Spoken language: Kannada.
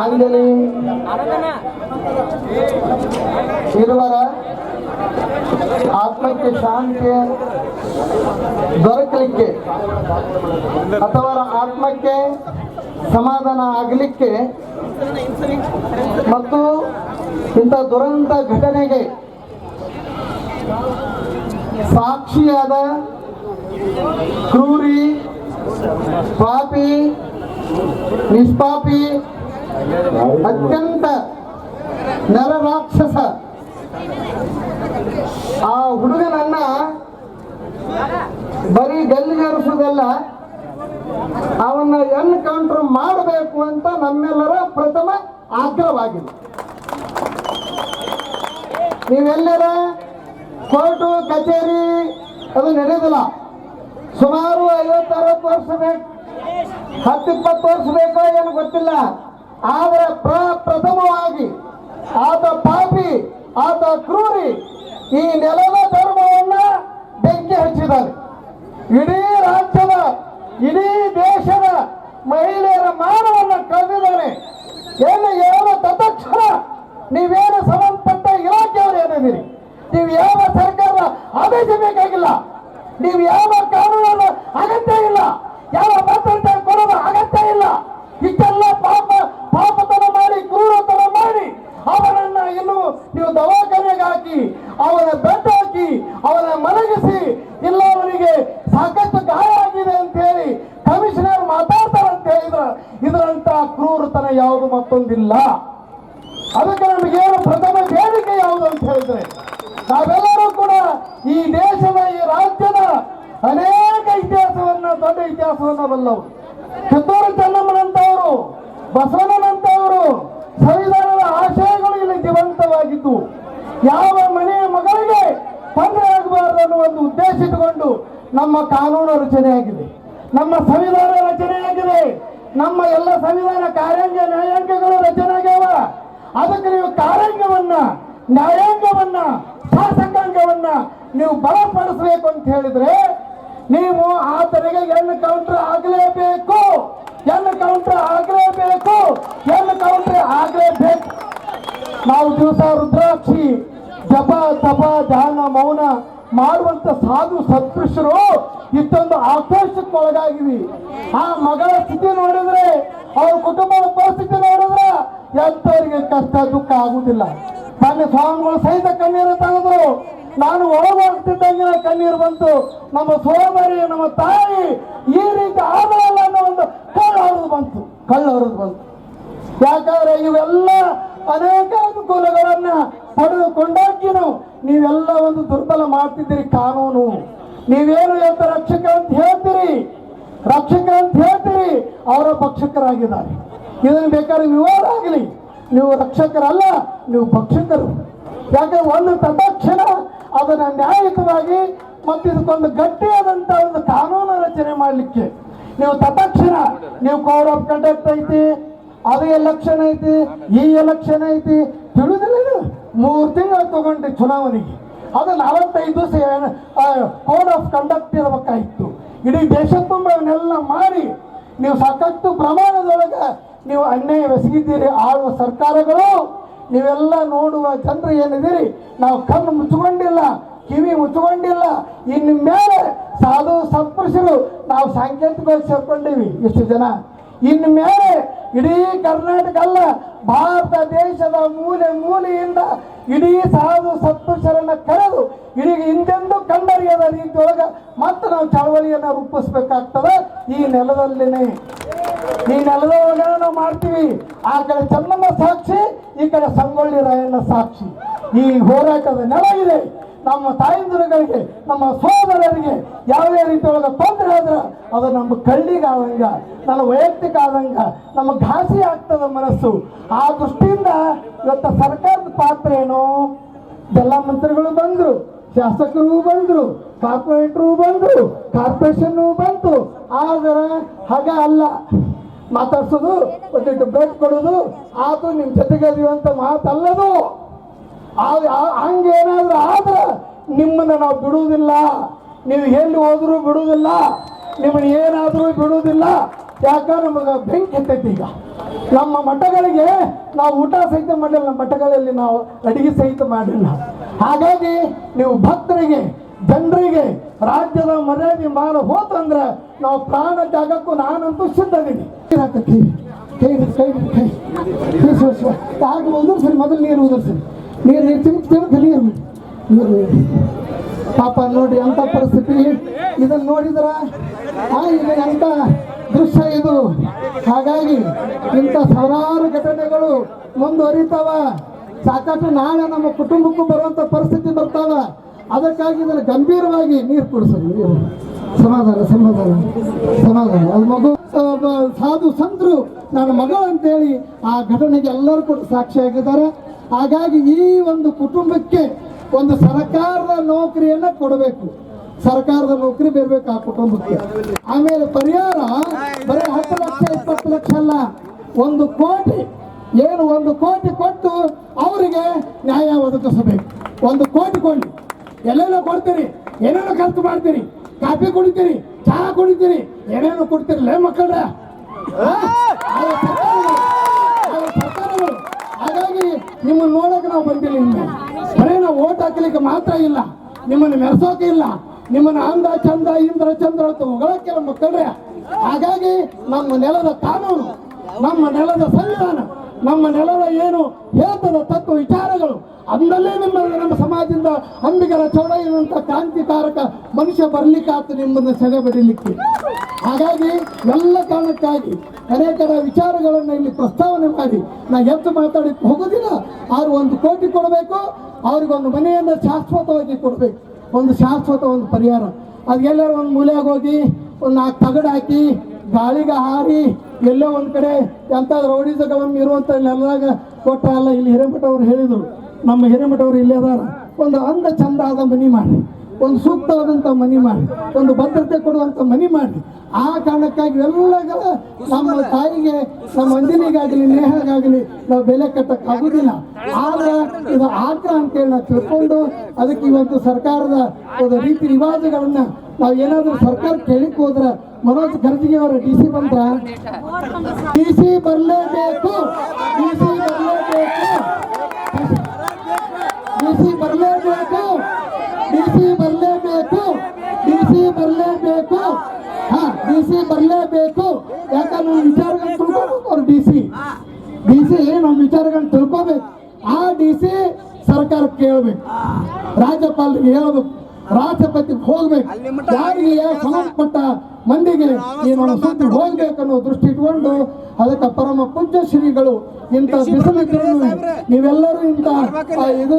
ಆಂಜಲಿ ಇರುವರ ಆತ್ಮಕ್ಕೆ ಶಾಂತಿ ದೊರಕಲಿಕ್ಕೆ ಅಥವಾ ಆತ್ಮಕ್ಕೆ ಸಮಾಧಾನ ಆಗಲಿಕ್ಕೆ ಮತ್ತು ಇಂಥ ದುರಂತ ಘಟನೆಗೆ ಸಾಕ್ಷಿಯಾದ ಕ್ರೂರಿ ಪಾಪಿ ನಿಷ್ಪಾಪಿ ಅತ್ಯಂತ ನರರಾಕ್ಷಸ ಆ ಹುಡುಗನನ್ನ ಬರೀ ಗಲ್ಲಿಗೇರಿಸುವುದಲ್ಲ, ಅವನ್ನ ಎನ್ಕೌಂಟರ್ ಮಾಡಬೇಕು ಅಂತ ನಮ್ಮೆಲ್ಲರ ಪ್ರಥಮ ಆಗ್ರಹವಾಗಿದೆ. ನೀವೆಲ್ಲರ ಕೋರ್ಟು ಕಚೇರಿ ಅದು ನಡೆಯೋದಿಲ್ಲ. ಸುಮಾರು 50-60 ವರ್ಷ ಬೇಕು, 10-20 ವರ್ಷ ಬೇಕೋ ಏನು ಗೊತ್ತಿಲ್ಲ. ಆದರೆ ಪ್ರಥಮವಾಗಿ ಆತ ಪಾಪಿ, ಆತ ಕ್ರೂರಿ ಈ ನೆಲದ ಧರ್ಮವನ್ನ ಬೆಂಕಿ ಹಚ್ಚಿದ್ದಾರೆ. ಇಡೀ ರಾಜ್ಯದ, ಇಡೀ ದೇಶದ ಮಹಿಳೆಯರ ಮಾನವನ್ನ ಕಳೆದಿದ್ದಾನೆ. ಏನು ತತ್ಕ್ಷಣ ನೀವೇನು ಸಂಬಂಧಪಟ್ಟ ಇಲಾಖೆಯವರು ಏನಿದ್ದೀರಿ, ನೀವು ಯಾವ ಸರ್ಕಾರ ಆದೇಶ ಬೇಕಾಗಿಲ್ಲ, ನೀವು ಯಾವ ಕಾನೂನನ್ನು ಅಗತ್ಯ ಇಲ್ಲ, ಯಾವ ಭದ್ರತೆ ಕೊಡೋದು ಅಗತ್ಯ ಇಲ್ಲ. ಇಷ್ಟೆಲ್ಲ ಪಾಪತನ ಮಾಡಿ ಕ್ರೂರತನ ಮಾಡಿ ಅವನನ್ನ ಇನ್ನು ನೀವು ದವಾಖಾನೆಗೆ ಹಾಕಿ, ಅವನ ಬೆಡ್ ಹಾಕಿ, ಅವನ ಮಲಗಿಸಿ, ಇಲ್ಲ ಅವನಿಗೆ ಸಾಕಷ್ಟು ಗಾಯ ಆಗಿದೆ ಅಂತ ಹೇಳಿ ಕಮಿಷನರ್ ಮಾತಾಡ್ತಾರೆ ಅಂತ ಹೇಳಿದ್ರ ಇದರಂತ ಕ್ರೂರತನ ಯಾವುದು ಮತ್ತೊಂದಿಲ್ಲ. ಅದಕ್ಕೆ ನಮಗೇನು ಪ್ರಥಮ ಬೇಡಿಕೆ ಯಾವುದು ಅಂತ ಹೇಳಿದ್ರೆ, ನಾವೆಲ್ಲರೂ ಕೂಡ ಈ ದೇಶದ, ಈ ರಾಜ್ಯದ ಅನೇಕ ಇತಿಹಾಸವನ್ನ, ದೊಡ್ಡ ಇತಿಹಾಸವನ್ನ ಬಲ್ಲವರು. ಕಿತ್ತೂರು ಚೆನ್ನಮ್ಮನಂತವರು, ಬಸವಣ್ಣನಂತವರು, ಸಂವಿಧಾನದ ಆಶಯಗಳು ಇಲ್ಲಿ ಜೀವಂತವಾಗಿದ್ದು, ಯಾವ ಮನೆಯ ಮಗಳಿಗೆ ತೊಂದರೆ ಆಗಬಾರದು ಅನ್ನೋ ಒಂದು ಉದ್ದೇಶ ಇಟ್ಟುಕೊಂಡು ನಮ್ಮ ಕಾನೂನು ರಚನೆಯಾಗಿದೆ, ನಮ್ಮ ಸಂವಿಧಾನ ರಚನೆಯಾಗಿದೆ, ನಮ್ಮ ಎಲ್ಲ ಸಂವಿಧಾನ ಕಾರ್ಯಾಂಗ ನ್ಯಾಯಾಂಗಗಳು ರಚನೆ ಆಗ್ಯಾವ. ಅದಕ್ಕೆ ನೀವು ಕಾರ್ಯಾಂಗವನ್ನ, ನ್ಯಾಯಾಂಗವನ್ನ, ಶಾಸಕಾಂಗವನ್ನ ನೀವು ಬಲಪಡಿಸಬೇಕು ಅಂತ ಹೇಳಿದ್ರೆ ನೀವು ಆತನಿಗೆ ಎನ್ಕೌಂಟರ್ ಆಗಲೇಬೇಕು, ಎನ್ಕೌಂಟರ್ ಆಗಲೇಬೇಕು, ಎನ್ಕೌಂಟರ್ ಆಗಲೇಬೇಕು. ನಾವು ದಿವಸ ರುದ್ರಾಕ್ಷಿ ಜಪ ತಪ ಧ್ಯಾನ ಮೌನ ಮಾಡುವಂತ ಸಾಧು ಸತ್ಪುರುಷರು ಇಷ್ಟೊಂದು ಆಕ್ರೋಶಕ್ಕೆ ಒಳಗಾಗಿವಿ. ಆ ಮಗಳ ಸ್ಥಿತಿ ನೋಡಿದ್ರೆ, ಅವ್ರ ಕುಟುಂಬದ ಪರಿಸ್ಥಿತಿ ನೋಡಿದ್ರೆ ಎಂತವರಿಗೆ ಕಷ್ಟ ದುಃಖ ಆಗುದಿಲ್ಲ. ನನ್ನ ಸ್ವಾಮಿಗಳು ಸಹಿತ ಕಣ್ಣೀರು ತೆಗೆದ್ರು. ನಾನು ಒಳಗೋಗ್ತಿದ್ದಂಗಿನ ಕಣ್ಣೀರು ಬಂತು. ನಮ್ಮ ಸೋದರಿ, ನಮ್ಮ ತಾಯಿ ಈ ರೀತಿ ಆಗಲ್ಲ ಅನ್ನೋ ಒಂದು ಕಳ್ಳು ಬಂತು. ಯಾಕಂದ್ರೆ ಇವೆಲ್ಲ ಅನೇಕ ಅನುಕೂಲಗಳನ್ನ ಪಡೆದುಕೊಂಡಾಗಿನೂ ನೀವೆಲ್ಲ ಒಂದು ದುರ್ಬಲ ಮಾಡ್ತಿದ್ದೀರಿ ಕಾನೂನು. ನೀವೇನು ಇವತ್ತು ರಕ್ಷಕ ಅಂತ ಹೇಳ್ತೀರಿ, ಅವರ ಭಕ್ಷಕರಾಗಿದ್ದಾರೆ. ಇದನ್ನು ಬೇಕಾದ್ರೆ ವಿವಾದ ಆಗಲಿ, ನೀವು ರಕ್ಷಕರಲ್ಲ, ನೀವು ಭಕ್ಷಕರು. ಯಾಕಂದ್ರೆ ಒಂದು ತತ್ಕ್ಷಣ ಅದನ್ನ ನ್ಯಾಯಯುತವಾಗಿ ಮತ್ತು ಇದಕ್ಕೊಂದು ಗಟ್ಟಿಯಾದಂತ ಒಂದು ಕಾನೂನು ರಚನೆ ಮಾಡಲಿಕ್ಕೆ ನೀವು ತತ್ಕ್ಷಣ ನೀವು ಕೋಡ್ ಆಫ್ ಕಂಡಕ್ಟ್ ಐತಿ, ಅದು ಎಲೆಕ್ಷನ್ ಐತಿ, ಈ ಎಲೆಕ್ಷನ್ ಐತಿ, ತಿಳಿದಿಲ್ಲ. 3 ತಿಂಗಳು ತಗೊಂಡ್ರಿ ಚುನಾವಣೆಗೆ. ಅದು 45 ದಿವಸ ಕೋಡ್ ಆಫ್ ಕಂಡಕ್ಟ್ ಇರಬೇಕಾಗಿತ್ತು. ಇಡೀ ದೇಶ ತುಂಬ ಅವನ್ನೆಲ್ಲ ಮಾಡಿ ನೀವು ಸಾಕಷ್ಟು ಪ್ರಮಾಣದೊಳಗೆ ನೀವು ಅನ್ಯಾಯವೆಸಗಿದ್ದೀರಿ. ಆಳುವ ಸರ್ಕಾರಗಳು, ನೀವೆಲ್ಲ ನೋಡುವ ಜನರು ಏನಿದ್ದೀರಿ, ನಾವು ಕಣ್ಣು ಮುಚ್ಚಿಕೊಂಡಿಲ್ಲ, ಕಿವಿ ಮುಚ್ಚಿಕೊಂಡಿಲ್ಲ. ಇನ್ನು ಮೇಲೆ ಸಾಧು ಸತ್ಪುರುಷರು ನಾವು ಸಾಂಕೇತಿಕವಾಗಿ ಸೇರ್ಕೊಂಡಿವಿ. ಎಷ್ಟು ಜನ ಇನ್ನು ಮೇಲೆ ಇಡೀ ಕರ್ನಾಟಕ ಅಲ್ಲ, ಭಾರತ ದೇಶದ ಮೂಲೆ ಮೂಲೆಯಿಂದ ಇಡೀ ಸಾಧು ಸತ್ಪುರುಷರನ್ನ ಕರೆದು ಇಡೀ ಹಿಂದೆಂದು ಕಂಡರಿಯದ ರೀತಿಯೊಳಗೆ ಮತ್ತೆ ನಾವು ಚಳವಳಿಯನ್ನು ರೂಪಿಸ್ಬೇಕಾಗ್ತದೆ. ಈ ನೆಲದಲ್ಲಿನೇ, ಈ ನೆಲದೊಳಗೆ ನಾವು ಮಾಡ್ತೀವಿ. ಆ ಕಡೆ ಚೆನ್ನಮ್ಮ ಸಾಕ್ಷಿ, ಈ ಕಡೆ ಸಂಗೊಳ್ಳಿ ರಾಯಣ್ಣ ಸಾಕ್ಷಿ. ಈ ಹೋರಾಟದ ನೆಲ ಇದೆ. ನಮ್ಮ ತಾಯಂದಿರುಗಳಿಗೆ, ನಮ್ಮ ಸೋದರರಿಗೆ ಯಾವುದೇ ರೀತಿಯೊಳಗೆ ತೊಂದರೆ ಆದ್ರೆ ಅದು ನಮ್ಮ ಕಳ್ಳಿಗಾದಂಗ, ನನ್ನ ವೈಯಕ್ತಿಕ ಆದಂಗ, ನಮ್ಮ ಘಾಸಿ ಆಗ್ತದ ಮನಸ್ಸು. ಆ ದೃಷ್ಟಿಯಿಂದ ಇವತ್ತು ಸರ್ಕಾರದ ಪಾತ್ರ ಏನು? ಎಲ್ಲ ಮಂತ್ರಿಗಳು ಬಂದ್ರು, ಶಾಸಕರು ಬಂದ್ರು, ಕಾರ್ಪೊರೇಟರು ಬಂದ್ರು, ಕಾರ್ಪೊರೇಷನ್ ಬಂತು. ಆದರೆ ಹಾಗ ಅಲ್ಲ, ಮಾತಾಡ್ಸೋದು, ಒಂದಿಟ್ಟು ಬ್ರೇಕ್ ಕೊಡೋದು, ಆದ್ರೂ ನಿಮ್ಮ ಜೊತೆಗೆ ಅಂತ ಮಾತಲ್ಲದು. ಹಂಗೇನಾದ್ರೂ ಆದ್ರೆ ನಿಮ್ಮನ್ನ ನಾವು ಬಿಡುವುದಿಲ್ಲ. ನೀವು ಎಲ್ಲಿ ಹೋದ್ರೂ ಬಿಡುವುದಿಲ್ಲ, ನಿಮ್ಮನ್ನ ಏನಾದ್ರೂ ಬಿಡುವುದಿಲ್ಲ. ಯಾಕಂದ್ರೆ ನಮಗೆ ಬೆಂಕಿ ಎತ್ತೈತಿ. ಈಗ ನಮ್ಮ ಮಠಗಳಿಗೆ ನಾವು ಊಟ ಸಹಿತ ಮಾಡಿಲ್ಲ, ನಮ್ಮ ಮಠಗಳಲ್ಲಿ ನಾವು ಅಡಿಗೆ ಸಹಿತ ಮಾಡಿಲ್ಲ. ಹಾಗಾಗಿ ನೀವು ಭಕ್ತರಿಗೆ, ಜನರಿಗೆ ರಾಜ್ಯದ ಮರ್ಯಾದೆ ಮಾನ ಹೋತಂದ್ರೆ ನಾವು ಪ್ರಾಣ ತ್ಯಾಗಕ್ಕೂ ನಾನಂತೂ ಸಿದ್ಧದೀನಿ. ಹಾಗೆ ಉದುರ್ಸರಿ, ಮೊದಲು ನೀರು ಉದುರ್ಸರಿ, ನೀರು ತಿಮ್ಕ ನೀರು. ಪಾಪ ನೋಡಿ ಅಂಥ ಪರಿಸ್ಥಿತಿ, ಇದನ್ನು ನೋಡಿದ್ರ ಇದು ಎಂಥ ದೃಶ್ಯ ಇದು. ಹಾಗಾಗಿ ಇಂಥ ಸಾವಿರಾರು ಘಟನೆಗಳು ಮುಂದುವರಿತಾವ. ಸಾಕಷ್ಟು ನಾಳೆ ನಮ್ಮ ಕುಟುಂಬಕ್ಕೂ ಬರುವಂಥ ಪರಿಸ್ಥಿತಿ ಬರ್ತಾವ. ಅದಕ್ಕಾಗಿ ಇದನ್ನು ಗಂಭೀರವಾಗಿ ನೀರು ಕುಡಿಸೋದು, ನೀರು ಸಮಾಧಾನ ಸಮಾಧಾನ ಸಮಾಧಾನ. ಅದು ಮಗು ಸಾಧು ಸಂತರು ನನ್ನ ಮಗಳು ಅಂತೇಳಿ ಆ ಘಟನೆಗೆ ಎಲ್ಲರೂ ಕೂಡ ಸಾಕ್ಷಿಯಾಗಿದ್ದಾರೆ. ಹಾಗಾಗಿ ಈ ಒಂದು ಕುಟುಂಬಕ್ಕೆ ಒಂದು ಸರ್ಕಾರದ ನೌಕರಿಯನ್ನು ಕೊಡಬೇಕು, ಸರ್ಕಾರದ ನೌಕರಿ ಬರಬೇಕು ಆ ಕುಟುಂಬಕ್ಕೆ. ಆಮೇಲೆ ಪರಿಹಾರ ಬರೀ 10 ಲಕ್ಷ 20 ಲಕ್ಷ ಅಲ್ಲ, 1 ಕೋಟಿ, ಏನು 1 ಕೋಟಿ ಕೊಟ್ಟು ಅವರಿಗೆ ನ್ಯಾಯ ಒದಗಿಸಬೇಕು. 1 ಕೋಟಿ ಕೊಡಿ, ಎಲ್ಲೆಲ್ಲ ಕೊಡ್ತೀರಿ, ಏನೇನೋ ಖರ್ಚು ಮಾಡ್ತೀರಿ, ಕಾಫಿ ಕುಡಿತೀರಿ, ಚಹಾ ಕುಡಿತೀರಿ, ಏನೇನೋ ಕೊಡ್ತೀರಿ ಮಕ್ಕಳ ಸರ್ಕಾರಗಳು. ಹಾಗಾಗಿ ನಿಮ್ಮನ್ನು ನೋಡೋಕೆ ನಾವು ಬಂದಿಲ್ಲ. ಇನ್ನು ಬರೀ ನಾವು ಓಟ್ ಹಾಕಲಿಕ್ಕೆ ಮಾತ್ರ ಇಲ್ಲ, ನಿಮ್ಮನ್ನು ಮೆರೆಸೋಕೆ ಇಲ್ಲ, ನಿಮ್ಮನ್ನು ಅಂದ ಚಂದ ಇಂದ್ರ ಚಂದ್ರ ಅಂತ ಹೊಗಳಕ್ಕೆಲ್ಲ ಮಕ್ಕಳ್ರೆ. ಹಾಗಾಗಿ ನಮ್ಮ ನೆಲದ ಕಾನೂನು, ನಮ್ಮ ನೆಲದ ಸಂವಿಧಾನ, ನಮ್ಮ ನೆಲದ ಏನು ಹೇಳ್ತದ ತತ್ವ ವಿಚಾರಗಳು, ಅಂದಲ್ಲೇ ನಮ್ಮ ಸಮಾಜದಿಂದ ಅಂಬಿಗರ ಚೌಡಯ್ಯನಂತ ಕ್ರಾಂತಿಕಾರಕ ಮನುಷ್ಯ ಬರ್ಲಿಕ್ಕಾತು ನಿಮ್ಮನ್ನು ಸೆರೆ ಬಡಿಲಿಕ್ಕೆ. ಹಾಗಾಗಿ ಎಲ್ಲ ಕಾರಣಕ್ಕಾಗಿ ಅನೇಕರ ವಿಚಾರಗಳನ್ನು ಇಲ್ಲಿ ಪ್ರಸ್ತಾವನೆ ಮಾಡಿ ನಾ ಎದ್ದು ಮಾತಾಡಕ್ಕೆ ಹೋಗೋದಿಲ್ಲ. ಅವ್ರು 1 ಕೋಟಿ ಕೊಡಬೇಕು, ಅವ್ರಿಗೊಂದು ಮನೆಯನ್ನು ಶಾಶ್ವತವಾಗಿ ಕೊಡಬೇಕು, ಒಂದು ಶಾಶ್ವತ ಒಂದು ಪರಿಹಾರ. ಅದು ಎಲ್ಲರೂ ಒಂದು ಮೂಲೆಯಾಗಿ ಹೋಗಿ ಒಂದು 4 ತಗಡು ಹಾಕಿ ಗಾಳಿಗೆ ಹಾರಿ ಎಲ್ಲೋ ಒಂದು ಕಡೆ ಎಂಥದ್ದು ರೌಡಿಸಗಳನ್ನು ಇರುವಂಥ ಎಲ್ಲರಾಗ ಕೊಟ್ಟ ಅಲ್ಲ. ಇಲ್ಲಿ ಹಿರೇಮಠ ಅವರು ಹೇಳಿದರು, ನಮ್ಮ ಹಿರೇಮಠ ಅವರು ಇಲ್ಲೇ ಅದಾರ, ಒಂದು ಅಂದ ಚಂದ ಆದ ಮನೆ ಮಾಡಿ, ಒಂದು ಸೂಕ್ತವಾದಂಥ ಮನೆ ಮಾಡಿ, ಒಂದು ಭದ್ರತೆ ಕೊಡುವಂಥ ಮನೆ ಮಾಡಿ. ಆ ಕಾರಣಕ್ಕಾಗಿ ಎಲ್ಲಗಳ ನಮ್ಮ ತಾಯಿಗೆ, ನಮ್ಮ ಅಂಜಲಿಗಾಗಲಿ ನೇಹಗಾಗಲಿ ನಾವು ಬೆಲೆ ಕಟ್ಟಕ್ಕಾಗೋದಿಲ್ಲ. ಆದ್ರೆ ಇದು ಆಗ್ರಹ ಅಂತೇಳಿ ನಾವು ತಿಳ್ಕೊಂಡು ಅದಕ್ಕೆ ಇವತ್ತು ಸರ್ಕಾರದ ಒಂದು ರೀತಿ ರಿವಾಜುಗಳನ್ನ ನಾವು ಏನಾದರೂ ಸರ್ಕಾರ ಕೇಳಿಕ್ ಹೋದ್ರೆ ಮನೋಜ್ ಖರ್ಗೆ ಅವರ DC ಬಂದ್ರ DC ಬರಲೇಬೇಕು, DC ಬರಲೇಬೇಕು, DC ಬರಲೇಬೇಕು, DC ಬರಲೇಬೇಕು, DC ಬರಲೇಬೇಕು. DC ಬರಲೇಬೇಕು. ಯಾಕಂದ್ರೆ ನಮ್ಮ ವಿಚಾರಗಳನ್ನ ತಿಳ್ಕೋಬೇಕು. ಅವ್ರು DC ನಮ್ಮ ವಿಚಾರಗಳನ್ನ ತಿಳ್ಕೋಬೇಕು. ಆ DC ಸರ್ಕಾರ ಕೇಳಬೇಕು, ರಾಜ್ಯಪಾಲರಿಗೆ ಹೇಳ್ಬೇಕು, ರಾಷ್ಟ್ರಪತಿಗೆ ಹೋಗ್ಬೇಕು, ಯಾರಿಗೆ ಸಂಬಂಧಪಟ್ಟ ಮಂದಿಗೆ ಈ ನಮ್ಮ ಸುದ್ದಿ ಹೋಗ್ಬೇಕನ್ನೋ ದೃಷ್ಟಿ ಇಟ್ಕೊಂಡು ಅದಕ್ಕೆ ಪರಮ ಪೂಜ್ಯ ಶ್ರೀಗಳು ಇಂಥ ಬಿಸಿಲಿದ್ರು ನೀವೆಲ್ಲರೂ ಇಂಥ ಇದು